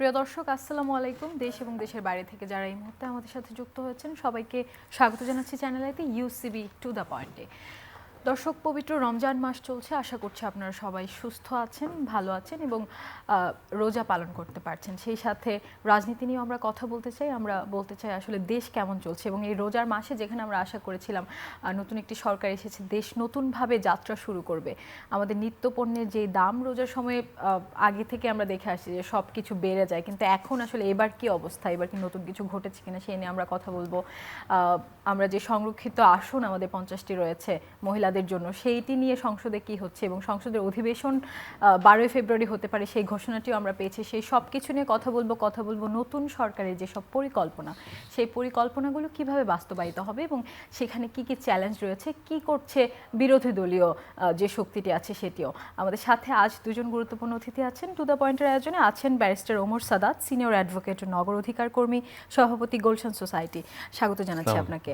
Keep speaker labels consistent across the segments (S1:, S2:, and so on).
S1: প্রিয় দর্শক, আসসালামু আলাইকুম। দেশ এবং দেশের বাইরে থেকে যারা এই মুহূর্তে আমাদের সাথে যুক্ত হয়েছেন সবাইকে স্বাগত জানাচ্ছি চ্যানেলেতে ইউসিবি টু দ্য পয়েন্টে। দর্শক, পবিত্র রমজান মাস চলছে। আশা করছি আপনারা সবাই সুস্থ আছেন, ভালো আছেন এবং রোজা পালন করতে পারছেন। সেই সাথে রাজনীতি নিয়েও আমরা কথা বলতে চাই। আমরা বলতে চাই আসলে দেশ কেমন চলছে এবং এই রোজার মাসে যেখানে আমরা আশা করেছিলাম নতুন একটি সরকার এসেছে, দেশ নতুনভাবে যাত্রা শুরু করবে। আমাদের নিত্যপণ্যের যে দাম রোজার সময় আগে থেকে আমরা দেখে আসছি যে সব কিছু বেড়ে যায়, কিন্তু এখন আসলে এবার কি অবস্থা, এবার কি নতুন কিছু ঘটেছে কিনা সেই নিয়ে আমরা কথা বলবো। আমরা যে সংরক্ষিত আসন আমাদের 50টি রয়েছে মহিলাদের জন্য, সেইটি নিয়ে সংসদে কি হচ্ছে এবং সংসদের অধিবেশন 12 ফেব্রুয়ারি হতে পারে সেই ঘোষণাটিও আমরা পেয়েছি। সেই সব কিছু নিয়ে কথা বলবো নতুন সরকারের যেসব পরিকল্পনা, সেই পরিকল্পনাগুলো কিভাবে বাস্তবায়িত হবে এবং সেখানে কি কি চ্যালেঞ্জ রয়েছে, কি করছে বিরোধী দলীয় যে শক্তিটি আছে সেটিও। আমাদের সাথে আজ দুজন গুরুত্বপূর্ণ অতিথি আছেন। টু দ্য পয়েন্টের আয়োজনে আছেন barrister Omar Sadat, senior advocate, নগর অধিকার কর্মী, সভাপতি গুলশান সোসাইটি। স্বাগত জানাচ্ছি আপনাকে।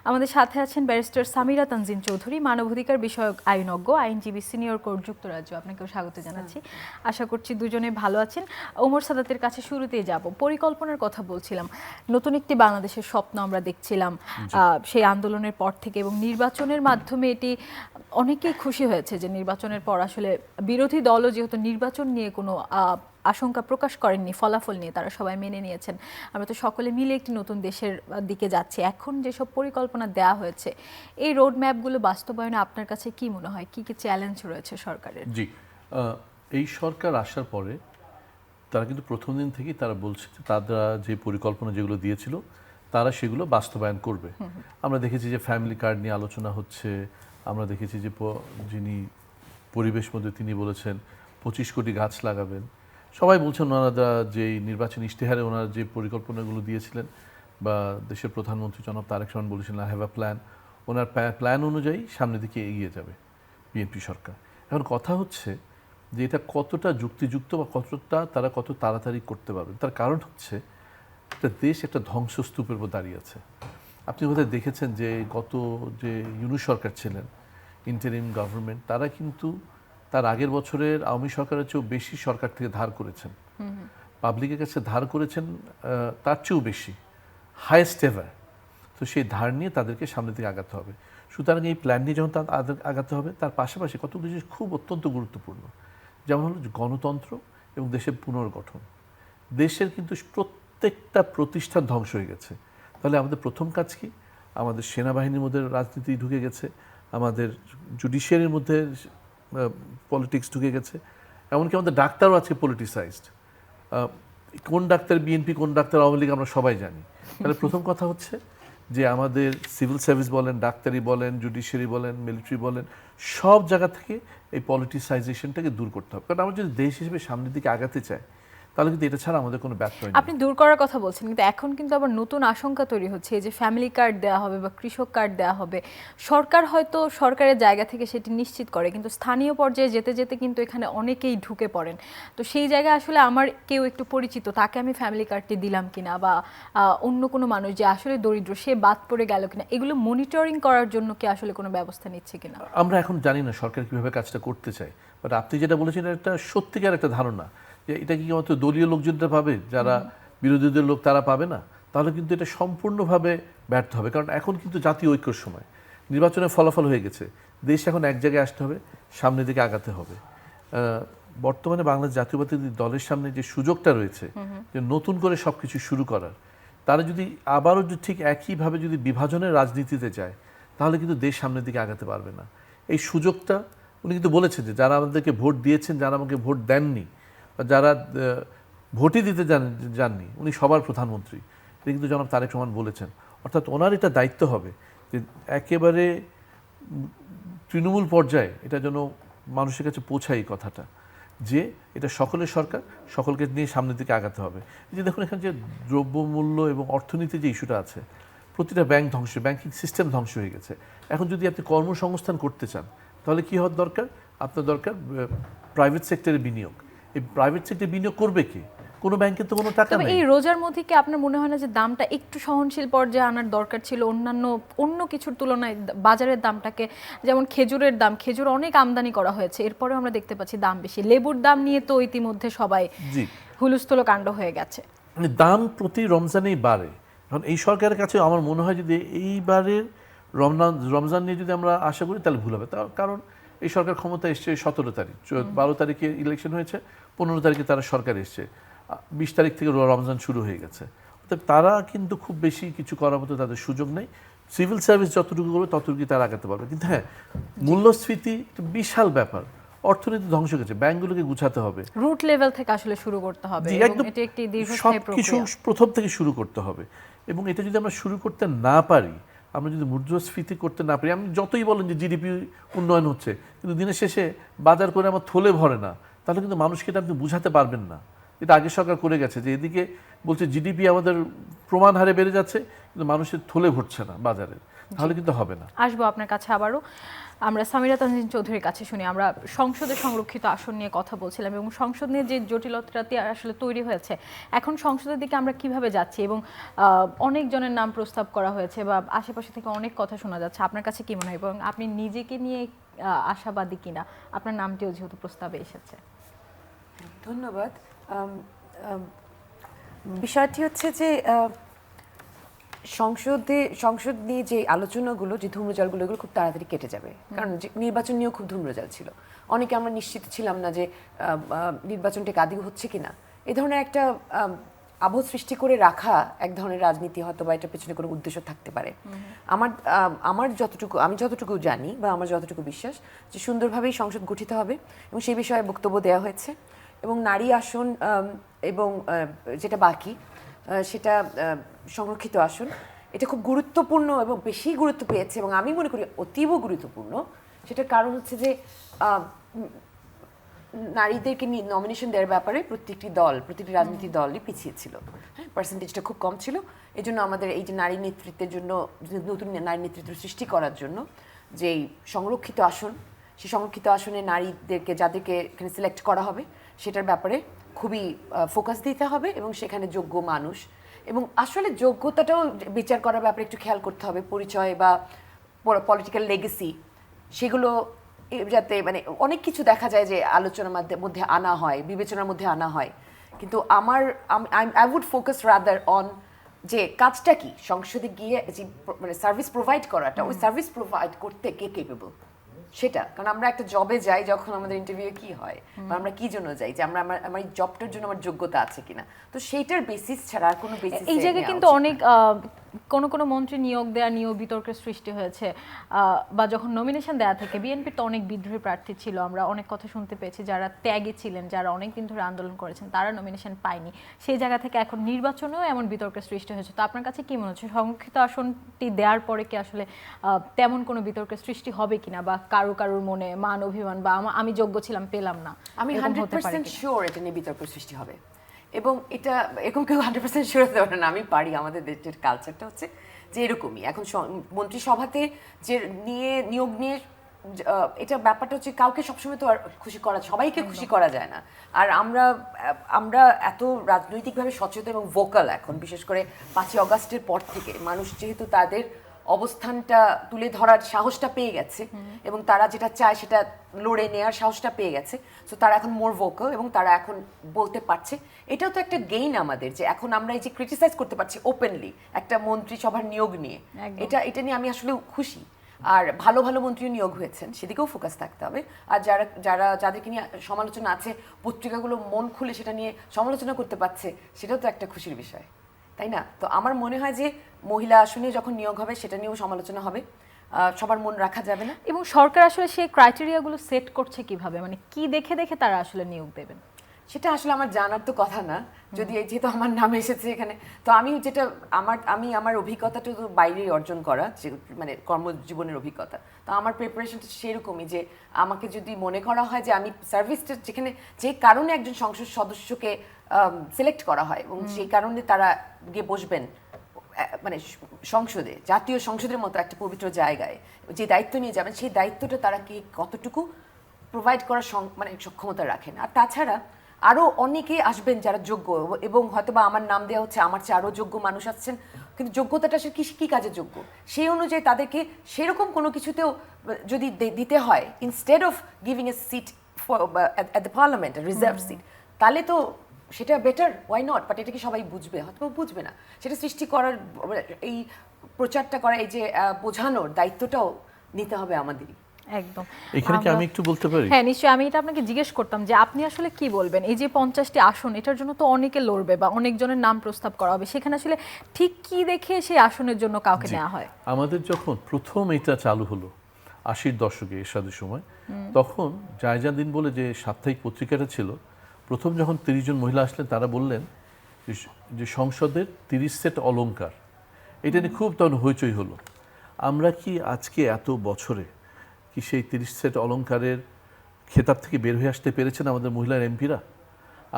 S1: আমাদের সাথে আছেন ব্যারিস্টার সামিরা তানজিন চৌধুরী, মানবাধিকার বিষয়ক আইনজ্ঞ, আইনজীবী, সিনিয়র কোর্ট, যুক্তরাজ্য। আপনাকেও স্বাগত জানাচ্ছি। আশা করছি দুজনে ভালো আছেন। ওমর সাদাতের কাছে শুরুতেই যাব। পরিকল্পনার কথা বলছিলাম, নতুন একটি বাংলাদেশের স্বপ্ন আমরা দেখছিলাম সেই আন্দোলনের পর থেকে, এবং নির্বাচনের মাধ্যমে এটি অনেকেই খুশি হয়েছে যে নির্বাচনের পর আসলে বিরোধী দলও যেহেতু নির্বাচন নিয়ে কোনো আশঙ্কা প্রকাশ করেননি, ফলাফল নিয়ে তারা সবাই মেনে নিয়েছেন। আমরা তো সকলে মিলে একটি নতুন দেশের দিকে যাচ্ছি। এখন যেসব পরিকল্পনা দেওয়া হয়েছে, এই রোড ম্যাপগুলো বাস্তবায়নে আপনার কাছে কি মনে হয়, কি কি চ্যালেঞ্জ রয়েছে সরকারের?
S2: জি, এই সরকার আসার পরে তারা কিন্তু প্রথম দিন থেকেই তারা বলছে যে তারা যে পরিকল্পনা যেগুলো দিয়েছিল তারা সেগুলো বাস্তবায়ন করবে। আমরা দেখেছি যে ফ্যামিলি কার্ড নিয়ে আলোচনা হচ্ছে। আমরা দেখেছি যে যিনি পরিবেশ মন্ত্রী তিনি বলেছেন 25 কোটি গাছ লাগাবেন। সবাই বলছেন ওনারা যে নির্বাচনী ইশতেহারে ওনারা যে পরিকল্পনাগুলো দিয়েছিলেন, বা দেশের প্রধানমন্ত্রী জনাব তারেক রহমান বলেছিলেন I have a plan, owner plan অনুযায়ী সামনের দিকে এগিয়ে যাবে বিএনপি সরকার। এখন কথা হচ্ছে যে এটা কতটা যুক্তিযুক্ত বা কতটা তারা কত তাড়াতাড়ি করতে পারবে। তার কারণ হচ্ছে একটা দেশ একটা ধ্বংসস্তূপের উপর দাঁড়িয়ে আছে। আপনি বোধহয় দেখেছেন যে গত যে ইউনূস সরকার ছিলেন, ইন্টারিম গভর্নমেন্ট, তারা কিন্তু তার আগের বছরের আওয়ামী সরকারের চেয়েও বেশি সরকার থেকে ধার করেছেন, পাবলিকের কাছে ধার করেছেন তার চেয়েও বেশি, হাইয়েস্ট এভার। তো সেই ধার নিয়ে তাদেরকে সামনের দিকে আগাতে হবে। সুতরাং এই প্ল্যান নিয়ে যখন তাদের আগাতে হবে, তার পাশাপাশি কতগুলো জিনিস খুব অত্যন্ত গুরুত্বপূর্ণ, যেমন হলো গণতন্ত্র এবং দেশের পুনর্গঠন। দেশের কিন্তু প্রত্যেকটা প্রতিষ্ঠান ধ্বংস হয়ে গেছে। তাহলে আমাদের প্রথম কাজ কি? আমাদের সেনাবাহিনীর মধ্যে রাজনীতি ঢুকে গেছে, আমাদের জুডিশিয়ারির মধ্যে পলিটিক্স ঢুকে গেছে, এমনকি আমাদের ডাক্তারও আজকে পলিটিসাইজড। কোন ডাক্তার বিএনপি, কোন ডাক্তার আওয়ামী লীগ আমরা সবাই জানি। তাহলে প্রথম কথা হচ্ছে যে আমাদের সিভিল সার্ভিস বলেন, ডাক্তারি বলেন, জুডিশিয়ারি বলেন, মিলিটারি বলেন, সব জায়গা থেকে এই পলিটিসাইজেশনটাকে দূর করতে হবে। কারণ আমরা যদি দেশ হিসেবে সামনের দিকে আগাতে চাই, তাহলে কিন্তু এটা ছাড়া আমাদের কোনো ব্যর্থ নেই।
S1: আপনি দূর করার কথা বলছেন, কিন্তু এখন কিন্তু আবার নতুন আশঙ্কা তৈরি হচ্ছে, এই যে ফ্যামিলি কার্ড দেওয়া হবে বা কৃষক কার্ড দেওয়া হবে, সরকার হয়তো সরকারের জায়গা থেকে সেটি নিশ্চিত করে, কিন্তু স্থানীয় পর্যায়ে যেতে যেতে কিন্তু এখানে অনেকেই ঢুকে পড়েন। তো সেই জায়গায় আসলে আমার কেউ একটু পরিচিত, তাকে আমি ফ্যামিলি কার্ডটি দিলাম কিনা, বা অন্য কোনো মানুষ যে আসলে দরিদ্র সে বাদ পড়ে গেল কিনা, এগুলো মনিটরিং করার জন্য কি আসলে কোনো ব্যবস্থা নিচ্ছে কিনা?
S2: আমরা এখন জানি না সরকার কীভাবে কাজটা করতে চায়, বাট আপনি যেটা বলেছেন এটা সত্যিকার একটা ধারণা যে এটা কি মাত্র দলীয় লোকজনরা পাবে, যারা বিরোধীদের লোক তারা পাবে না, তাহলে কিন্তু এটা সম্পূর্ণভাবে ব্যর্থ হবে। কারণ এখন কিন্তু জাতীয় ঐক্যর সময়, নির্বাচনের ফলাফল হয়ে গেছে, দেশ এখন এক জায়গায় আসতে হবে, সামনের দিকে আগাতে হবে। বর্তমানে বাংলাদেশ জাতীয়তাবাদী দলের সামনে যে সুযোগটা রয়েছে যে নতুন করে সব কিছু শুরু করার, তারা যদি আবারও ঠিক একইভাবে যদি বিভাজনের রাজনীতিতে যায়, তাহলে কিন্তু দেশ সামনের দিকে আগাতে পারবে না। এই সুযোগটা উনি কিন্তু বলেছেন যে যারা আমাদেরকে ভোট দিয়েছেন, যারা আমাকে ভোট দেননি, যারা ভোটই দিতে যাননি, উনি সবার প্রধানমন্ত্রী, এটা কিন্তু জনাব তারেক রহমান বলেছেন। অর্থাৎ ওনার এটা দায়িত্ব হবে যে একেবারে তৃণমূল পর্যায়ে এটা যেন মানুষের কাছে পৌঁছায় এই কথাটা, যে এটা সকলের সরকার, সকলকে নিয়ে সামনের দিকে আগাতে হবে। এই যে দেখুন এখানে যে দ্রব্যমূল্য এবং অর্থনীতি যে ইস্যুটা আছে, প্রতিটা ব্যাংক ধ্বংস, ব্যাংকিং সিস্টেম ধ্বংস হয়ে গেছে। এখন যদি আপনি কর্মসংস্থান করতে চান, তাহলে কী হওয়ার দরকার? আপনার দরকার প্রাইভেট সেক্টরে বিনিয়োগ। এই প্রাইভেট সেক্টরে বিনিয়োগ করবে কি? কোনো ব্যাংকের তো কোনো টাকা
S1: তবে
S2: নেই।
S1: এই রোজার মধ্যে কি আপনার মনে হয় না যে দামটা একটু সহনশীল পর্যায়ে আনার দরকার ছিল অন্য কিছুর তুলনায় বাজারের দামটাকে? যেমন খেজুরের দাম, খেজুর অনেক আমদানি করা হয়েছে, এরপরেও আমরা দেখতে পাচ্ছি দাম বেশি। লেবুর দাম নিয়ে তো ইতিমধ্যে সবাই
S2: জি,
S1: হুলস্থুল কাণ্ড হয়ে গেছে।
S2: মানে দাম প্রতি রমজানেই বাড়ে। এখন এই সরকারের কাছে আমার মনে হয় যদি এইবারের রমজান নিয়ে যদি আমরা আশা করি তাহলে ভুল হবে। তার কারণ এই সরকার ক্ষমতা এসছে 17 তারিখ, 12 তারিখে ইলেকশন হয়েছে, 15 তারিখে তারা সরকার এসছে, 20 তারিখ থেকে রমজান শুরু হয়ে গেছে। অর্থাৎ তারা কিন্তু খুব বেশি কিছু করার মতো তাদের সুযোগ নেই। সিভিল সার্ভিস যতটুকু করবে ততটুকু তারা আগাতে পারবে। কিন্তু হ্যাঁ, মূল্যস্ফীতি একটা বিশাল ব্যাপার, অর্থনীতি ধ্বংস গেছে, ব্যাংকগুলোকে গুছাতে হবে,
S1: রুট লেভেল থেকে আসলে শুরু করতে হবে
S2: জি,
S1: এবং
S2: একদম
S1: এটি একটি দীর্ঘস্থায়ী
S2: সবকিছু
S1: প্রক্রিয়া।
S2: প্রথম থেকে শুরু করতে হবে। এবং এটা যদি আমরা শুরু করতে না পারি, আমরা যদি মুদ্রাস্ফীতি করতে না পারি, আমি যতই বলেন যে জিডিপি উন্নয়ন হচ্ছে, কিন্তু দিনের শেষে বাজার করে আমার থলে ভরে না, তাহলে কিন্তু মানুষকে এটা আপনি বুঝাতে পারবেন না। এটা আগে সরকার করে গেছে যে এদিকে বলছে জিডিপি আমাদের প্রমাণ হারে বেড়ে যাচ্ছে, কিন্তু মানুষের থলে ভরছে না বাজারে, তাহলে কিন্তু হবে না।
S1: আসবো আপনার কাছে আবারও। আমরা সামিরা তানজিন চৌধুরীর কাছে শুনি। আমরা সংসদে সংরক্ষিত আসন নিয়ে কথা বলছিলাম এবং সংসদ নিয়ে যে জটিলতাটি আসলে তৈরি হয়েছে, এখন সংসদের দিকে আমরা কিভাবে যাচ্ছি এবং অনেক জনের নাম প্রস্তাব করা হয়েছে বা আশেপাশে থেকে অনেক কথা শোনা যাচ্ছে। আপনার কাছে কি মনে হয় এবং আপনি নিজেকে নিয়ে আশাবাদী কিনা? আপনার নামটিও যেহেতু প্রস্তাবে এসেছে।
S3: ধন্যবাদ। বিষয়টি হচ্ছে যে সংসদ নিয়ে যে আলোচনাগুলো, যে ধূম্রজালগুলো, এগুলো খুব তাড়াতাড়ি কেটে যাবে, কারণ নির্বাচন নিয়েও খুব ধূম্রজাল ছিল। অনেকে আমরা নিশ্চিত ছিলাম না যে নির্বাচনটা আদৌ হচ্ছে কিনা। এই ধরনের একটা আবহ সৃষ্টি করে রাখা এক ধরনের রাজনীতি, হয়তো বা এটার পেছনে কোনো উদ্দেশ্য থাকতে পারে। আমি যতটুকু জানি বা আমার যতটুকু বিশ্বাস যে সুন্দরভাবেই সংসদ গঠিত হবে এবং সেই বিষয়ে বক্তব্য দেওয়া হয়েছে। এবং নারী আসন এবং যেটা বাকি সেটা সংরক্ষিত আসন, এটা খুব গুরুত্বপূর্ণ এবং বেশি গুরুত্ব পেয়েছে এবং আমি মনে করি অতীব গুরুত্বপূর্ণ। সেটার কারণ হচ্ছে যে নারীদেরকে নমিনেশন দেওয়ার ব্যাপারে প্রতিটি রাজনৈতিক দলই পিছিয়ে ছিল। হ্যাঁ, পার্সেন্টেজটা খুব কম ছিল। এই জন্য আমাদের এই যে নারী নেতৃত্বের জন্য, নতুন নারী নেতৃত্ব সৃষ্টি করার জন্য যেই সংরক্ষিত আসন, সেই সংরক্ষিত আসনে নারীদেরকে যাদেরকে এখানে সিলেক্ট করা হবে সেটার ব্যাপারে খুবই ফোকাস দিতে হবে এবং সেখানে যোগ্য মানুষ এবং আসলে যোগ্যতাটাও বিচার করার ব্যাপারে একটু খেয়াল করতে হবে। পরিচয় বা পলিটিক্যাল লেগেসি, সেগুলো যাতে মানে অনেক কিছু দেখা যায় যে আলোচনার মধ্যে আনা হয়, বিবেচনার মধ্যে আনা হয়। কিন্তু I would focus rather on যে কাজটা কি, সংসদে গিয়ে যে মানে সার্ভিস প্রোভাইড করাটা, ওই সার্ভিস প্রোভাইড করতে কে কেপেবল সেটা। কারণ আমরা একটা জবে যাই, যখন আমাদের ইন্টারভিউ কি হয় বা আমরা কি জন্য যাই, যে আমার এই জবটার জন্য আমার যোগ্যতা আছে কিনা, তো সেইটার বেসিস ছাড়া আর কোনো বেসিস
S1: এই জায়গায় কিন্তু অনেক কোন মন্ত্রী নিয়োগ দেয়া নিয়েও বিতর্কের সৃষ্টি হয়েছে বা যখন নমিনেশন দেয়া থেকে বিএনপির তো অনেক বিদ্রোহী প্রার্থী ছিল, আমরা অনেক কথা শুনতে পেয়েছি, যারা ত্যাগে ছিলেন, যারা অনেক দিন ধরে আন্দোলন করেছেন, তারা নমিনেশন পায়নি। সেই জায়গা থেকে এখন নির্বাচনেও এমন বিতর্কের সৃষ্টি হয়েছে। তো আপনার কাছে কি মনে হচ্ছে সংরক্ষিত আসনটি দেওয়ার পরে কি আসলে তেমন কোনো বিতর্কের সৃষ্টি হবে কিনা বা কারোর মনে মান অভিমান বা আমি যোগ্য ছিলাম পেলাম না?
S3: আমি 100% শিওর এটা নিয়ে বিতর্ক সৃষ্টি হবে এবং এটা এরকম কেউ 100% শিওর হতে পারে না। আমি পারি, আমাদের দেশের কালচারটা হচ্ছে যে এরকমই। এখন মন্ত্রিসভাতে যে নিয়োগ নিয়ে এটা ব্যাপারটা হচ্ছে কাউকে সবসময় তো আর সবাইকে খুশি করা যায় না। আর আমরা এত রাজনৈতিকভাবে সচেতন এবং ভোকাল এখন, বিশেষ করে 5ই অগাস্টের পর থেকে মানুষ যেহেতু তাদের অবস্থানটা তুলে ধরার সাহসটা পেয়ে গেছে এবং তারা যেটা চায় সেটা লড়ে নেওয়ার সাহসটা পেয়ে গেছে, সো তারা এখন মোর ভোকাল এবং তারা এখন বলতে পারছে। এটাও তো একটা গেইন আমাদের, যে এখন আমরা এই যে ক্রিটিসাইজ করতে পারছি ওপেনলি একটা মন্ত্রিসভার নিয়োগ নিয়ে, এটা নিয়ে আমি আসলে খুশি। আর ভালো ভালো মন্ত্রীও নিয়োগ হয়েছেন, সেদিকেও ফোকাস থাকতে হবে। আর যাদেরকে নিয়ে সমালোচনা আছে, পত্রিকাগুলো মন খুলে সেটা নিয়ে সমালোচনা করতে পারছে, সেটাও তো একটা খুশির বিষয়, তাই না? তো আমার মনে হয় যে মহিলা আসনে যখন নিয়োগ হবে সেটা নিয়েও সমালোচনা হবে, সবার মন রাখা যাবে না।
S1: এবং সরকার আসলে সেই ক্রাইটেরিয়াগুলো সেট করছে কিভাবে, মানে কি দেখে তারা আসলে নিয়োগ দেবেন?
S3: সেটা আসলে আমার জানার তো কথা না, যদি যেহেতু আমার নাম এসেছে এখানে। তো আমি যেটা আমার অভিজ্ঞতাটা তো বাইরে অর্জন করা, যে মানে কর্মজীবনের অভিজ্ঞতা, তো আমার প্রিপারেশনটা সেরকমই যে আমাকে যদি মনে করা হয় যে আমি সার্ভিসটা যেখানে যে কারণে একজন সংসদ সদস্যকে সিলেক্ট করা হয় এবং সেই কারণে তারা গিয়ে বসবেন মানে সংসদে, জাতীয় সংসদের মতো একটা পবিত্র জায়গায় যে দায়িত্ব নিয়ে যাবেন, সেই দায়িত্বটা তারা কি কতটুকু প্রোভাইড করার মানে সক্ষমতা রাখেন। আর তাছাড়া আরো অনেকে আসবেন যারা যোগ্য, এবং হয়তোবা আমার নাম দেওয়া হচ্ছে, আমার চেয়ে আরো যোগ্য মানুষ আসছেন, কিন্তু যোগ্যতাটা আসলে কি কাজে যোগ্য সেই অনুযায়ী তাদেরকে সেরকম কোনো কিছুতেও যদি দিতে হয়, instead of giving a seat at the parliament, a reserved seat, তাহলে তো সেটা বেটার, ওয়াই নট? বাট এটা কি সবাই বুঝবে? হয়তো বুঝবে না। সেটা সৃষ্টি করার, এই প্রচারটা করা, এই যে বোঝানোর দায়িত্বটাও নিতে হবে আমাদেরই।
S1: একদম।
S2: এখানে কি আমি একটু বলতে পারি?
S1: হ্যাঁ নিশ্চয়ই, আমি এটা আপনাকে জিজ্ঞেস করতাম যে আপনি আসলে কি বলবেন, এই যে 50টি আসন, এটার জন্য তো অনেকে লড়বে বা অনেকজনের নাম প্রস্তাব করা হবে, সেখানে আসলে ঠিক কি দেখে সেই আসনের জন্য কাউকে নেওয়া হয়?
S2: আমাদের যখন প্রথম এটা চালু হলো 80-র দশকে, এরশাদের সময়, তখন জায়জা দিন বলে যে সাপ্তাহিক পত্রিকাটা ছিল, প্রথম যখন 30 জন মহিলা আসলেন, তারা বললেন যে সংসদের 30 সেট অলংকার, এটা নিয়ে খুব তখন হইচই হলো। আমরা কি আজকে এত বছরে কি সেই 30 সেট অলংকারের খেতাব থেকে বের হয়ে আসতে পেরেছেন আমাদের মহিলা এমপিরা?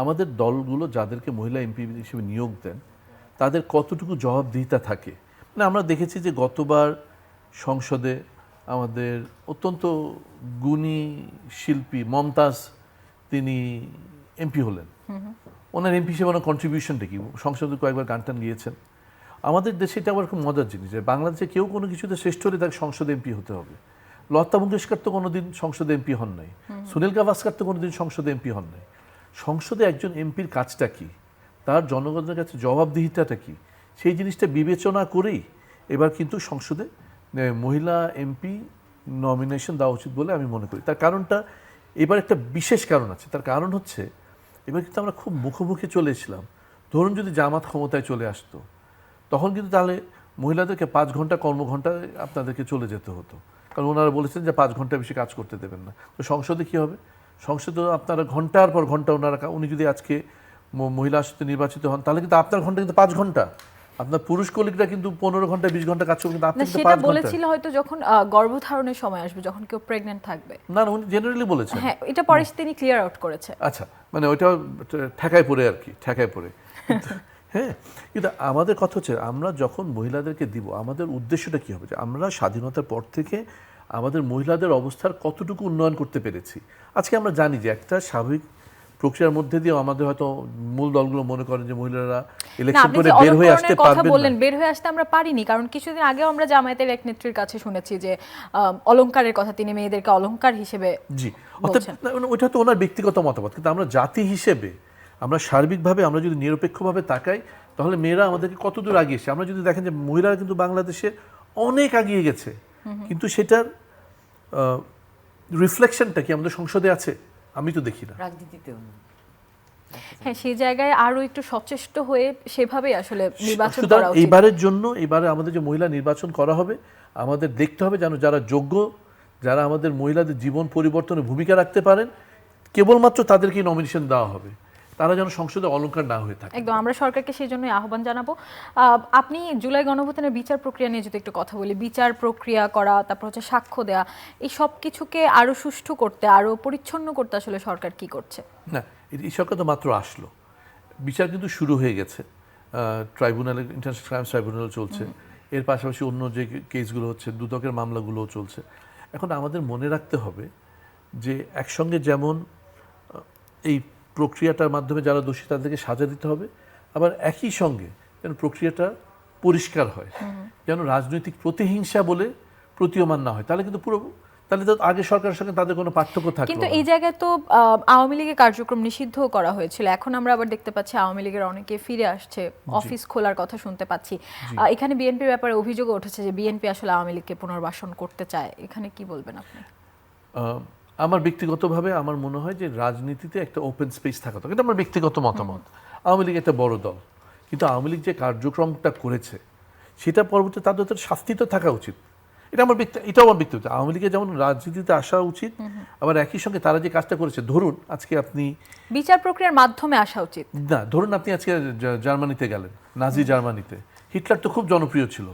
S2: আমাদের দলগুলো যাদেরকে মহিলা এমপি হিসেবে নিয়োগ দেন, তাদের কতটুকু জবাবদিহিতা থাকে? মানে আমরা দেখেছি যে গতবার সংসদে আমাদের অত্যন্ত গুণী শিল্পী মমতাজ, তিনি এমপি হলেন। ওনার এমপি হিসেবে ওনার কন্ট্রিবিউশনটা কি? সংসদে কয়েকবার গান টান গিয়েছেন। আমাদের দেশে এটা আবার খুব মজার জিনিস যে বাংলাদেশে কেউ কোনো কিছুতে শ্রেষ্ঠ হলে তাকে সংসদে এমপি হতে হবে। লতা মঙ্গেশকর তো কোনোদিন সংসদে এমপি হন নাই, সুনীল গাভাস্কর তো কোনোদিন সংসদে এমপি হন নাই। সংসদে একজন এমপির কাজটা কি, তার জনগণের কাছে জবাবদিহিতাটা কি, সেই জিনিসটা বিবেচনা করেই এবার কিন্তু সংসদে মহিলা এমপি নমিনেশন দেওয়া উচিত বলে আমি মনে করি। তার কারণটা এবার একটা বিশেষ কারণ আছে। তার কারণ হচ্ছে এবার কিন্তু আমরা খুব মুখোমুখি চলে এসেছিলাম। ধরুন যদি জামাত ক্ষমতায় চলে আসতো, তখন কিন্তু তাহলে মহিলাদেরকে 5 ঘন্টা কর্মঘণ্টায় আপনাদেরকে চলে যেতে হতো, কারণ ওনারা বলেছেন যে 5 ঘন্টা বেশি কাজ করতে দেবেন না। তো সংসদে কী হবে? সংসদে আপনারা ঘন্টার পর ঘন্টা উনি যদি আজকে মহিলা আসতে নির্বাচিত হন, তাহলে কিন্তু আপনার ঘন্টা কিন্তু 5 ঘন্টা, আপনার পুরুষ কলিগরা কিন্তু 15 ঘন্টা 20 ঘন্টা কাজ করবে, কিন্তু আপনি কিন্তু 5 ঘন্টা।
S1: বলেছিল হয়তো যখন গর্ভধারণের সময় আসবে, যখন কেউ প্রেগন্যান্ট থাকবে।
S2: না উনি জেনারেলি বলেছেন।
S1: হ্যাঁ, এটা পরে তিনি ক্লিয়ার আউট করেছে।
S2: আচ্ছা, মানে ওইটা ঠেকায় পড়ে আর কি, ঠেকায় পড়ে। হ্যাঁ, কিন্তু আমাদের কথা হচ্ছে আমরা যখন মহিলাদেরকে দিব, আমাদের উদ্দেশ্যটা কী হবে? যে আমরা স্বাধীনতার পর থেকে আমাদের মহিলাদের অবস্থার কতটুকু উন্নয়ন করতে পেরেছি। আজকে আমরা জানি যে একটা স্বাভাবিক প্রক্রিয়ার মধ্যে দিয়ে আমাদের হয়তো মূল দলগুলো মনে করেন যে মহিলারা ইলেকশন করে বের হয়ে আসতে পারবেন না।
S1: বের হয়ে আসতে আমরা পারিনি, কারণ কিছুদিন আগেও আমরা জামায়াতের এক নেত্রীর কাছে শুনেছি যে অলংকারের কথা, তিনি মেয়েদেরকে অলংকার হিসেবে।
S2: জি, অর্থাৎ ওইটা তো ওনার ব্যক্তিগত মতামত, কিন্তু আমরা জাতি হিসেবে আমরা সার্বিকভাবে আমরা যদি নিরপেক্ষভাবে তাকাই, তাহলে মেয়েরা আমাদেরকে কতদূর এগিয়ে এসেছে। আমরা যদি দেখেন যে মহিলারা কিন্তু বাংলাদেশে অনেক এগিয়ে গেছে, কিন্তু সেটার রিফ্লেকশনটা কি আমাদের সংসদে আছে? আমি তো দেখি না।
S3: রাজনীতিতেও
S1: হ্যাঁ, সেই জায়গায় আরো একটু সচেষ্ট হয়ে সেভাবেই আসলে নির্বাচন করা উচিত।
S2: এইবারের জন্য এবারে আমাদের যে মহিলা নির্বাচন করা হবে, আমাদের দেখতে হবে যেন যারা যোগ্য, যারা আমাদের মহিলাদের জীবন পরিবর্তনে ভূমিকা রাখতে পারেন, কেবলমাত্র তাদেরকেই নমিনেশন দেওয়া হবে, তারা যেন সংসদে অলংকার না হয়ে থাকে।
S1: একদম, আমরা সরকারকে সেই জন্যই আহ্বান জানাবো। আপনি জুলাই গণঅভ্যুত্থানের বিচার প্রক্রিয়া নিয়ে যদি একটু কথা বলি, বিচার প্রক্রিয়া করা, তারপর হচ্ছে সাক্ষ্য দেওয়া, এই সব কিছুকে আরো সুষ্ঠু করতে, আরো পরিচ্ছন্ন করতে আসলে সরকার কি করছে?
S2: না, এই সরকার তো মাত্র আসলো, বিচার কিন্তু শুরু হয়ে গেছে। ট্রাইব্যুনালে, ইন্টারন্যাশনাল ক্রাইমস ট্রাইব্যুনাল চলছে, এর পাশাপাশি অন্য যে কেসগুলো হচ্ছে, দুদকের মামলাগুলোও চলছে। এখন আমাদের মনে রাখতে হবে যে একসঙ্গে যেমন এই প্রক্রিয়াটার মাধ্যমে যারা দোষী তাদেরকে সাজা দিতে হবে, আবার একই সঙ্গে যেন প্রক্রিয়াটা পরিষ্কার হয়, যেন রাজনৈতিক প্রতিহিংসা বলে প্রতীয়মান না হয়। তাহলে কিন্তু তাহলে তো আগে সরকারের সঙ্গে তাদের কোনো পার্থক্য থাকবে।
S1: কিন্তু এই জায়গায় তো আওয়ামী লীগের কার্যক্রম নিষিদ্ধ করা হয়েছিল, এখন আমরা আবার দেখতে পাচ্ছি আওয়ামী লীগের অনেকে ফিরে আসছে, অফিস খোলার কথা শুনতে পাচ্ছি। এখানে বিএনপির ব্যাপারে অভিযোগ উঠেছে যে বিএনপি আসলে আওয়ামী লীগকে পুনর্বাসন করতে চায়, এখানে কি বলবেন আপনি?
S2: আমার ব্যক্তিগতভাবে আমার মনে হয় যে রাজনীতিতে একটা ওপেন স্পেস থাকা দরকার, এটা আমার ব্যক্তিগত মতামত। আওয়ামী লীগ একটা বড় দল, কিন্তু আওয়ামী লীগ যে কার্যক্রমটা করেছে সেটা পরবর্তী তাদের শাস্তি তো থাকা উচিত। এটাও আমার ব্যক্তিগত। আওয়ামী লীগের যেমন রাজনীতিতে আসা উচিত, আবার একই সঙ্গে তারা যে কাজটা করেছে, ধরুন আজকে আপনি
S1: বিচার প্রক্রিয়ার মাধ্যমে আসা উচিত
S2: না, ধরুন আপনি আজকে জার্মানিতে গেলেন, নাজি জার্মানিতে, হিটলার তো খুব জনপ্রিয় ছিল,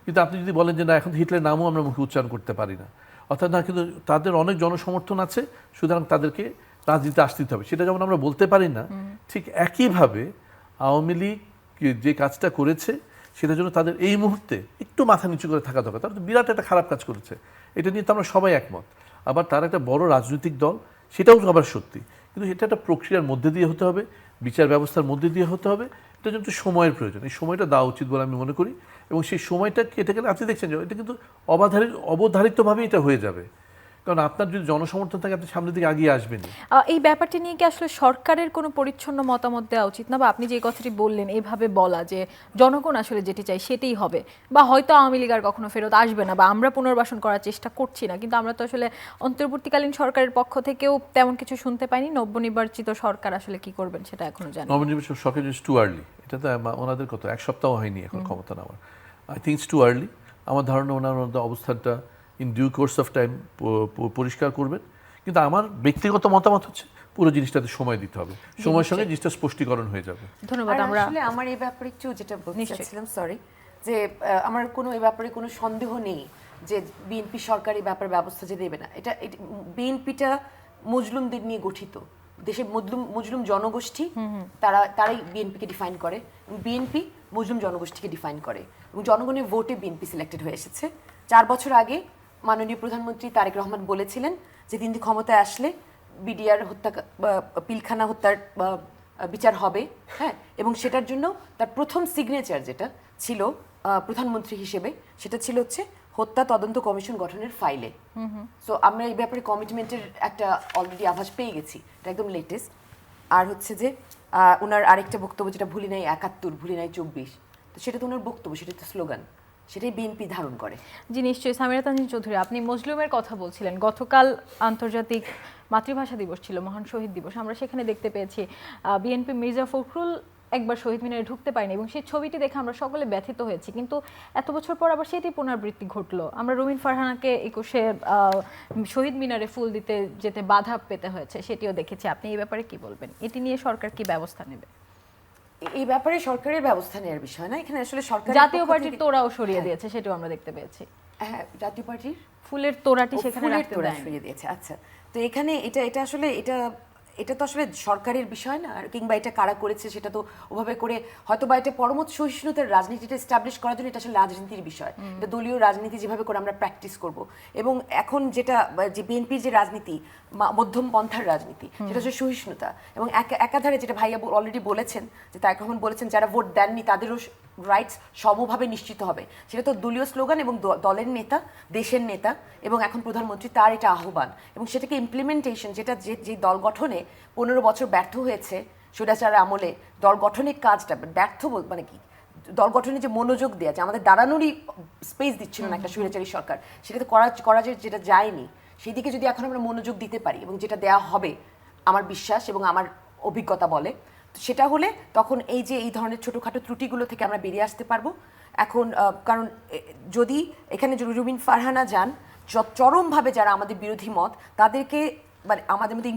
S2: কিন্তু আপনি যদি বলেন যে না, এখন হিটলারের নামও আমরা মুখে উচ্চারণ করতে পারি না, অর্থাৎ না, কিন্তু তাদের অনেক জনসমর্থন আছে, সুতরাং তাদেরকে রাজনীতিতে আসতে হবে, সেটা যেমন আমরা বলতে পারি না, ঠিক একইভাবে আওয়ামী লীগ যে কাজটা করেছে সেটার জন্য তাদের এই মুহূর্তে একটু মাথা নিচু করে থাকা দরকার। তারা তো বিরাট একটা খারাপ কাজ করেছে, এটা নিয়ে তো আমরা সবাই একমত। আবার তারা একটা বড় রাজনৈতিক দল, সেটাও আবার সত্যি, কিন্তু এটা একটা প্রক্রিয়ার মধ্যে দিয়ে হতে হবে, বিচার ব্যবস্থার মধ্যে দিয়ে হতে হবে। এটার জন্য সময়ের প্রয়োজন, এই সময়টা দেওয়া উচিত বলে আমি মনে করি। এবং সেই সময়টা কেটে গেলে আপনি দেখছেন যে এটা কিন্তু অবধারিতভাবে এটা হয়ে যাবে, কারণ আপনার যদি জনসমর্থন থাকে আপনি সামনের দিকে এগিয়ে আসবেনই।
S1: এই ব্যাপারটি নিয়ে কি আসলে সরকারের কোনো পরিচ্ছন্ন মতামত দেওয়া উচিত না? বা আপনি যে কথাটি বললেন এইভাবে বলা যে জনগণ আসলে যেটি চাই সেটাই হবে, বা হয়তো আওয়ামী লীগ আর কখনো ফেরত আসবে না, বা আমরা পুনর্বাসন করার চেষ্টা করছি না, কিন্তু আমরা তো আসলে অন্তর্বর্তীকালীন সরকারের পক্ষ থেকেও তেমন কিছু শুনতে পাইনি। নবনির্বাচিত সরকার আসলে কি করবেন সেটা এখনো জানি না।
S2: নবনির্বাচিত সরকার ইজ টু আর্লি। এটা তো ওনাদের কত এক সপ্তাহ হয়নি এখন ক্ষমতা নেওয়ার। I think it's too early. আমার ধারণা ওনাদের অবস্থানটা in due course of time পরিষ্কার করবেন। কিন্তু আমার ব্যক্তিগত মতামত হচ্ছে পুরো জিনিসটাতে সময় দিতে হবে, সময়ের সঙ্গে জিনিসটা স্পষ্টীকরণ হয়ে যাবে।
S1: ধন্যবাদ।
S3: আর
S1: আমরা
S3: আসলে আমার এই ব্যাপারে একটু যেটা বলতে চাচ্ছিলাম, সরি, যে আমার কোনো এই ব্যাপারে কোনো সন্দেহ নেই যে বিএনপি সরকার এই ব্যাপারে ব্যবস্থা যে দেবে না। এটা বিএনপিটা মজলুমদের নিয়ে গঠিত, দেশের মজলুম জনগোষ্ঠী তারাই বিএনপিকে ডিফাইন করে, এবং বিএনপি মজলুম জনগোষ্ঠীকে ডিফাইন করে, এবং জনগণের ভোটে বিএনপি সিলেক্টেড হয়ে এসেছে। 4 বছর আগে মাননীয় প্রধানমন্ত্রী তারেক রহমান বলেছিলেন যে তিনি ক্ষমতায় আসলে বিডিআর হত্যা, পিলখানা হত্যার বিচার হবে, হ্যাঁ, এবং সেটার জন্য তার প্রথম সিগনেচার যেটা ছিল প্রধানমন্ত্রী হিসেবে, সেটা ছিল হচ্ছে হত্যা তদন্ত কমিশন গঠনের ফাইলে। সো আমরা এই ব্যাপারে কমিটমেন্টের একটা অলরেডি আভাস পেয়ে গেছি, এটা একদম লেটেস্ট। আর হচ্ছে যে ওনার আরেকটা বক্তব্য যেটা ভুলি নাই 71, ভুলি নাই 24, তো সেটা তো ওনার বক্তব্য, সেটা তো স্লোগান, সেটাই বিএনপি ধারণ করে।
S1: জি নিশ্চয়ই। সামিরা তানজিন চৌধুরী, আপনি মজলুমের কথা বলছিলেন। গতকাল আন্তর্জাতিক মাতৃভাষা দিবস ছিল, মহান শহীদ দিবস। আমরা সেখানে দেখতে পেয়েছি বিএনপি মির্জা ফখরুল একবার শহীদ মিনারে ঢুকতে পারেনি, এবং সেই ছবিটি দেখে আমরা সকলে ব্যথিত হয়েছি। কিন্তু এত বছর পর আবার সেটি পুনরাবৃত্তি ঘটলো। আমরা রুমিন ফারহানাকে 21-এ শহীদ মিনারে ফুল দিতে যেতে বাধা পেতে হয়েছে, সেটিও দেখেছি। আপনি এই ব্যাপারে কি বলবেন? এটি নিয়ে সরকার কি ব্যবস্থা নেবে?
S3: এই ব্যাপারে সরকারের ব্যবস্থা নেওয়ার বিষয় না, এখানে আসলে সরকার
S1: জাতীয় পার্টির তোড়াও সরিয়ে দিয়েছে, সেটাও আমরা দেখতে পেয়েছি।
S3: হ্যাঁ, জাতীয় পার্টির
S1: ফুলের তোড়াটি সেখানে রাখতে
S3: তোড়া
S1: দেয়নি।
S3: সরিয়ে দিয়েছে। আচ্ছা, তো এখানে এটা আসলে এটা তো আসলে সরকারের বিষয় না, আর কিংবা এটা কারা করেছে সেটা তো ওভাবে করে হয়তো বা এটা পরমত সহিষ্ণুতার রাজনীতিটা এস্টাবলিশ করার জন্য এটা আসলে রাজনীতির বিষয়, এটা দলীয় রাজনীতি যেভাবে করে আমরা প্র্যাকটিস করব। এবং এখন যেটা যে বিএনপির যে রাজনীতি, মধ্যম পন্থার রাজনীতি, সেটা হচ্ছে সহিষ্ণুতা। এবং একাধারে যেটা ভাইয়া অলরেডি বলেছেন, যে তারেক রহমান বলেছেন যারা ভোট দেননি তাদেরও রাইটস সমভাবে নিশ্চিত হবে, সেটা তো দলীয় স্লোগান এবং দলের নেতা, দেশের নেতা এবং এখন প্রধানমন্ত্রী তার এটা আহ্বান, এবং সেটাকে ইমপ্লিমেন্টেশন, যেটা যে দল গঠনে 15 বছর ব্যর্থ হয়েছে স্বৈরাচার আমলে, দল গঠনের কাজটা ব্যর্থ মানে কি, দল গঠনে যে মনোযোগ দেওয়া, যে আমাদের দাঁড়ানোরই স্পেস দিচ্ছিল না একটা স্বৈরাচারী সরকার, সেটা করা যেটা যায়নি, সেই দিকে যদি এখন আমরা মনোযোগ দিতে পারি, এবং যেটা দেয়া হবে আমার বিশ্বাস এবং আমার অভিজ্ঞতা বলে, সেটা হলে তখন এই ধরনের ছোটোখাটো ত্রুটিগুলো থেকে আমরা বেরিয়ে আসতে পারবো। এখন কারণ যদি এখানে রুমিন ফারহানা যান, চরমভাবে যারা আমাদের বিরোধী মত, তাদেরকে মানে আমাদের মধ্যে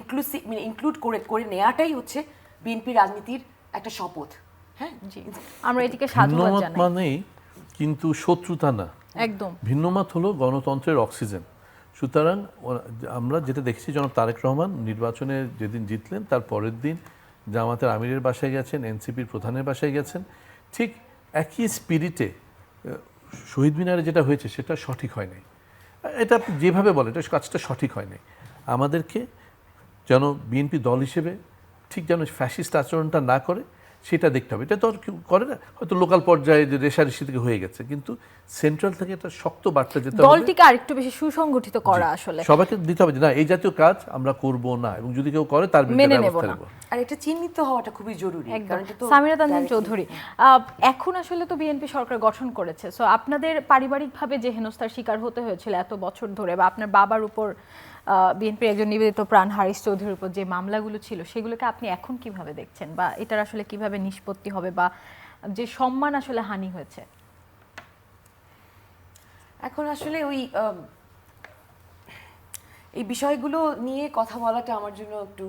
S3: ইনক্লুড করে নেওয়াটাই হচ্ছে বিএনপি রাজনীতির একটা শপথ। হ্যাঁ,
S1: জি, আমরা এটিকে সাধুবাদ জানাই।
S2: মানে কিন্তু শত্রুতা না,
S1: একদম
S2: ভিন্নমত হলো গণতন্ত্রের অক্সিজেন। সুতরাং আমরা যেটা দেখছি, জনাব তারেক রহমান নির্বাচনে যেদিন জিতলেন তার পরের দিন জামাতের আমিরের বাসায় গেছেন, এনসিপির প্রধানের বাসায় গেছেন, ঠিক একই স্পিরিটে শহীদ মিনারে যেটা হয়েছে সেটা সঠিক হয় নাই। এটা যেভাবে বলে এটা কাজটা সঠিক হয় নাই। আমাদেরকে যেন বিএনপি দল হিসেবে ঠিক যেন ফ্যাসিস্ট আচরণটা না করে সেটা দেখতে হবে। এটা তো আর কেউ করে না, হয়তো লোকাল পর্যায়ে যে রেশারেশি থেকে হয়ে গেছে, কিন্তু সেন্ট্রাল থেকে একটা শক্ত বার্তা যেতে হবে,
S1: দলটিকে আরেকটু বেশি সুসংগঠিত করা, আসলে
S2: সবাইকে দিতে হবে যে না, এই জাতীয় কাজ আমরা করব না, এবং যদি কেউ করে তার বিরুদ্ধে ব্যবস্থা নেব।
S3: আর এটা চিহ্নিত হওয়াটা খুবই জরুরি।
S1: সামিরা তানজিন চৌধুরী, এখন আসলে তো বিএনপি সরকার গঠন করেছে, সো আপনাদের পারিবারিকভাবে যে হেনস্থার শিকার হতে হয়েছিল এত বছর ধরে, বা আপনার বাবার উপর বিএনপির একজন নিবেদিত প্রাণ হারিস চৌধুরীর উপর যে মামলাগুলো ছিল, সেগুলোকে আপনি এখন কিভাবে দেখছেন, বা এটার আসলে কিভাবে নিষ্পত্তি হবে, বা যে সম্মান আসলে হানি হয়েছে?
S3: এখন আসলে এই বিষয়গুলো নিয়ে কথা বলাটা আমার জন্য একটু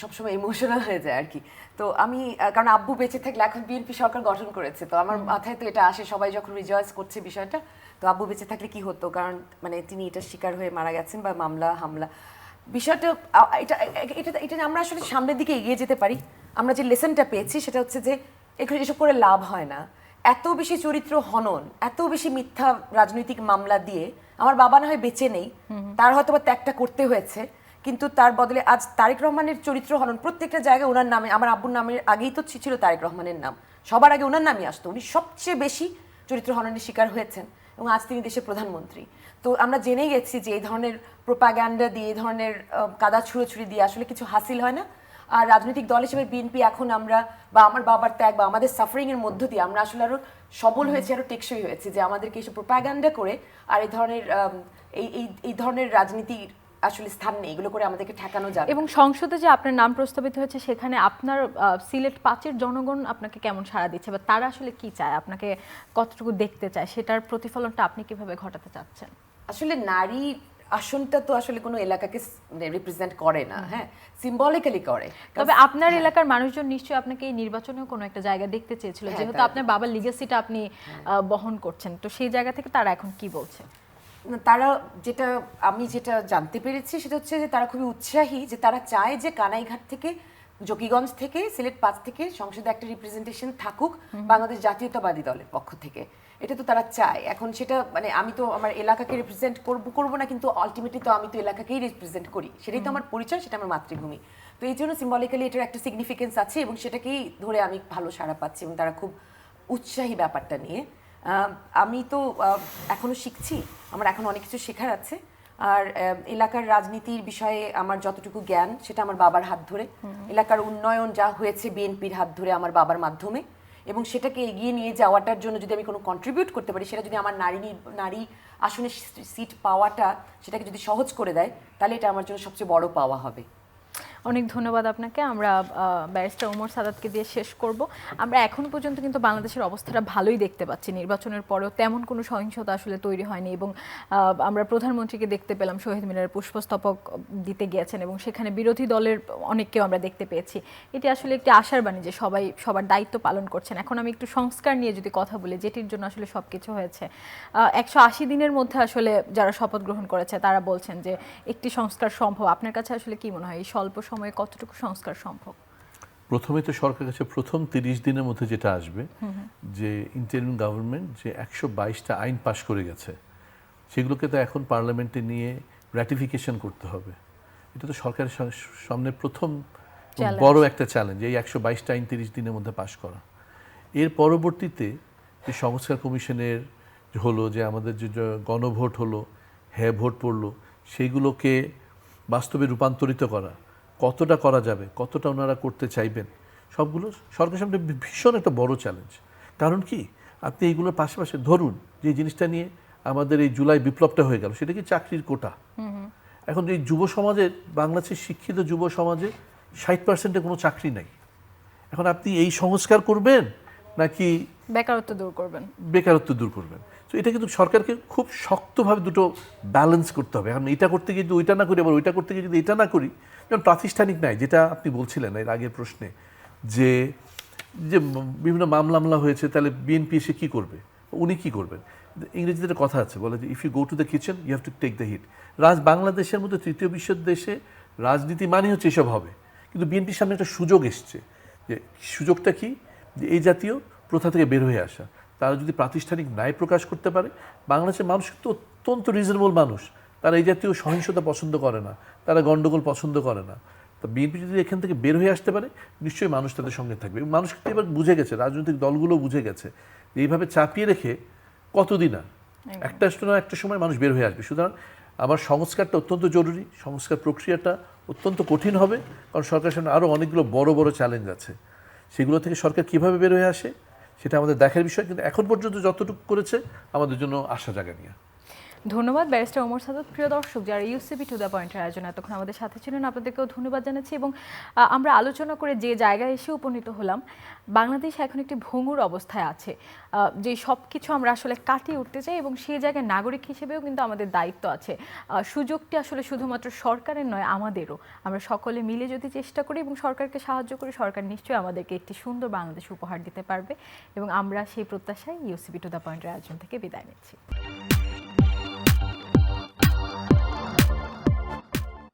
S3: সবসময় ইমোশনাল হয়ে যায় আর কি। তো আমি কারণ আব্বু বেঁচে থাকলে, এখন বিএনপি সরকার গঠন করেছে, তো আমার মাথায় তো এটা আসে, সবাই যখন রিজয়েস করছে বিষয়টা, তো আব্বু বেঁচে থাকলে কি হতো, কারণ মানে তিনি এটার শিকার হয়ে মারা গেছেন, বা হামলা বিষয়টা, এটা আমরা আসলে সামনের দিকে এগিয়ে যেতে পারি। আমরা যে লেসনটা পেয়েছি সেটা হচ্ছে যে এসব করে লাভ হয় না। এত বেশি চরিত্র হনন, এত বেশি মিথ্যা রাজনৈতিক মামলা দিয়ে আমার বাবা না হয় বেঁচে নেই, তার হয়তো বা ত্যাগটা করতে হয়েছে, কিন্তু তার বদলে আজ তারেক রহমানের চরিত্র হনন প্রত্যেকটা জায়গায় ওনার নামে, আমার আব্বুর নামের আগেই তো ছিল তারেক রহমানের নাম, সবার আগে ওনার নামই আসতো। উনি সবচেয়ে বেশি চরিত্র হননের শিকার হয়েছেন এবং আজ তিনি দেশের প্রধানমন্ত্রী। তো আমরা জেনে গেছি যে এই ধরনের প্রোপাগ্যান্ডা দিয়ে, এই ধরনের কাদা ছুড়োছুড়ি দিয়ে আসলে কিছু হাসিল হয় না। আর রাজনৈতিক দল হিসেবে বিএনপি এখন আমরা বা আমার বাবার ত্যাগ বা আমাদের সাফারিং এর মধ্য দিয়ে আমরা আসলে আরো সবল হয়েছে, আরো টেকসই হয়েছে, যে আমাদেরকে এসব প্রোপাগ্যান্ডা করে আর এই ধরনের এই ধরনের রাজনীতির আসলে স্থান নেই, এগুলো করে আমাদেরকে ঠেকানো যাবে।
S1: এবং সংসদে যে আপনার নাম প্রস্তাবিত হয়েছে সেখানে আপনার সিলেট 5-এর জনগণ আপনাকে কেমন সাড়া দিচ্ছে বা তারা আসলে কি চায়, আপনাকে কতটুকু দেখতে চায়, সেটার প্রতিফলনটা আপনি কিভাবে ঘটাতে চাচ্ছেন?
S3: আসলে নারী আসনটা তো আসলে কোনো এলাকাকে রিপ্রেজেন্ট করে না, হ্যাঁ, সিম্বলিক্যালি করে।
S1: তবে আপনার এলাকার মানুষজন নিশ্চয়ই আপনাকে এই নির্বাচনেও কোনো একটা জায়গা দেখতে চেয়েছিল, যেহেতু আপনার বাবার লিগ্যাসিটা আপনি বহন করছেন, তো সেই জায়গা থেকে তারা এখন কি বলছে?
S3: তারা আমি যেটা জানতে পেরেছি সেটা হচ্ছে যে তারা খুবই উৎসাহী, যে তারা চায় যে কানাইঘাট থেকে, জকিগঞ্জ থেকে, সিলেট 5 থেকে সংসদে একটা রিপ্রেজেন্টেশন থাকুক বাংলাদেশ জাতীয়তাবাদী দলের পক্ষ থেকে। এটা তো তারা চায়। এখন সেটা মানে আমি তো আমার এলাকাকে রিপ্রেজেন্ট করবো না, কিন্তু আলটিমেটলি তো আমি তো এলাকাকেই রিপ্রেজেন্ট করি, সেটাই তো আমার পরিচয়, সেটা আমার মাতৃভূমি। তো এই জন্য সিম্বলিক্যালি এটার একটা সিগনিফিকেন্স আছে এবং সেটাকেই ধরে আমি ভালো সাড়া পাচ্ছি এবং তারা খুব উৎসাহী ব্যাপারটা নিয়ে। আমি তো এখনো শিখছি, আমার এখন অনেক কিছু শেখার আছে। আর এলাকার রাজনীতির বিষয়ে আমার যতটুকু জ্ঞান সেটা আমার বাবার হাত ধরে, এলাকার উন্নয়ন যা হয়েছে বিএনপির হাত ধরে আমার বাবার মাধ্যমে, এবং সেটাকে এগিয়ে নিয়ে যাওয়াটার জন্য যদি আমি কোনো কন্ট্রিবিউট করতে পারি, সেটা যদি আমার নারী আসনে সিট পাওয়াটা সেটাকে যদি সহজ করে দেয়, তাহলে এটা আমার জন্য সবচেয়ে বড় পাওয়া হবে।
S1: অনেক ধন্যবাদ আপনাকে। আমরা ব্যারিস্টার ওমর সাদাতকে দিয়ে শেষ করব। আমরা এখন পর্যন্ত কিন্তু বাংলাদেশের অবস্থাটা ভালোই দেখতে পাচ্ছি, নির্বাচনের পরেও তেমন কোনো সহিংসতা আসলে তৈরি হয়নি এবং আমরা প্রধানমন্ত্রীকে দেখতে পেলাম শহীদ মিনারে পুষ্পস্তবক দিতে গিয়েছেন এবং সেখানে বিরোধী দলের অনেককেও আমরা দেখতে পেয়েছি। এটি আসলে একটি আশার বাণী যে সবাই সবার দায়িত্ব পালন করছেন। এখন আমি একটু সংস্কার নিয়ে যদি কথা বলি, যেটির জন্য আসলে সব কিছু হয়েছে, 180 দিনের মধ্যে আসলে যারা শপথ গ্রহণ করেছে তারা বলছেন যে একটি সংস্কার সম্ভব। আপনার কাছে আসলে কি মনে হয় এই স্বল্প সময়ে কতটুকু সংস্কার সম্ভব?
S2: প্রথমে তো সরকারের কাছে প্রথম 30 দিনের মধ্যে যেটা আসবে, যে ইন্টারিম গভর্নমেন্ট যে 122টা আইন পাশ করে গেছে, সেগুলোকে তো এখন পার্লামেন্টে নিয়ে র্যাটিফিকেশন করতে হবে। এটা তো সরকারের সামনে প্রথম বড় একটা চ্যালেঞ্জ, এই 122টা আইন 30 দিনের মধ্যে পাশ করা। এর পরবর্তীতে যে সংস্কার কমিশনের হলো, যে আমাদের যে গণভোট হলো, হ্যাঁ ভোট পড়লো, সেইগুলোকে বাস্তবে রূপান্তরিত করা, কতটা করা যাবে, কতটা ওনারা করতে চাইবেন, সবগুলো সরকারের সামনে ভীষণ একটা বড় চ্যালেঞ্জ। কারণ কি, আপনি এইগুলোর পাশাপাশি ধরুন যে জিনিসটা নিয়ে আমাদের এই জুলাই বিপ্লবটা হয়ে গেল, সেটা কি চাকরির কোটা। এখন এই যুব সমাজের, বাংলাদেশের শিক্ষিত যুব সমাজে 60% কোনো চাকরি নাই। এখন আপনি এই সংস্কার করবেন নাকি
S1: বেকারত্ব দূর করবেন?
S2: বেকারত্ব দূর করবেন। তো এটা কিন্তু সরকারকে খুব শক্তভাবে দুটো ব্যালেন্স করতে হবে। এখন এটা করতে গিয়ে যদি ওইটা না করি, আবার ওইটা করতে গিয়ে যদি এটা না করি, যেমন প্রাতিষ্ঠানিক নাই, যেটা আপনি বলছিলেন এর আগের প্রশ্নে, যে যে বিভিন্ন মামলা হয়েছে, তাহলে বিএনপি এসে কী করবে, উনি কী করবেন? ইংরেজিতে একটা কথা আছে, বলে যে if you go to the kitchen you have to take the heat. বাংলাদেশের মতো তৃতীয় বিশ্বের দেশে রাজনীতি মানে হচ্ছে এসব হবে, কিন্তু বিএনপির সামনে একটা সুযোগ এসছে। যে সুযোগটা কি, যে এই জাতীয় প্রথা থেকে বের হয়ে আসা। তারা যদি প্রাতিষ্ঠানিক ন্যায় প্রকাশ করতে পারে, বাংলাদেশের মানুষ তো অত্যন্ত রিজনেবল মানুষ, তারা এই জাতীয় সহিংসতা পছন্দ করে না, তারা গণ্ডগোল পছন্দ করে না। তো বিএনপি যদি এখান থেকে বের হয়ে আসতে পারে, নিশ্চয়ই মানুষ তাদের সঙ্গে থাকবে। এবং মানুষ কিন্তু এবার বুঝে গেছে, রাজনৈতিক দলগুলো বুঝে গেছে যে এইভাবে চাপিয়ে রেখে কতদিন আর, একটা সময় মানুষ বের হয়ে আসবে। সুতরাং আমার সংস্কারটা অত্যন্ত জরুরি, সংস্কার প্রক্রিয়াটা অত্যন্ত কঠিন হবে, কারণ সরকারের সামনে আরও অনেকগুলো বড় বড় চ্যালেঞ্জ আছে। সেগুলো থেকে সরকার কীভাবে বের হয়ে আসে সেটা আমাদের দেখার বিষয়, কিন্তু এখন পর্যন্ত যতটুকু করেছে আমাদের জন্য আশা জাগা নিয়ে।
S1: ধন্যবাদ ব্যারিস্টার ওমর সাদাত। প্রিয় দর্শক, যারা ইউসিবি টু দ্য পয়েন্টের আয়োজনে এতক্ষণ আমাদের সাথে ছিলেন, আপনাদেরকেও ধন্যবাদ জানাচ্ছি। এবং আমরা আলোচনা করে যে জায়গায় এসে উপনীত হলাম, বাংলাদেশ এখন একটি ভঙ্গুর অবস্থায় আছে, যে সব কিছু আমরা আসলে কাটিয়ে উঠতে চাই এবং সেই জায়গায় নাগরিক হিসেবেও কিন্তু আমাদের দায়িত্ব আছে। সুযোগটি আসলে শুধুমাত্র সরকারের নয়, আমাদেরও। আমরা সকলে মিলে যদি চেষ্টা করি এবং সরকারকে সাহায্য করি, সরকার নিশ্চয়ই আমাদেরকে একটি সুন্দর বাংলাদেশ উপহার দিতে পারবে। এবং আমরা সেই প্রত্যাশায় ইউসিবি টু দ্য পয়েন্টের আয়োজন থেকে বিদায় নিচ্ছি।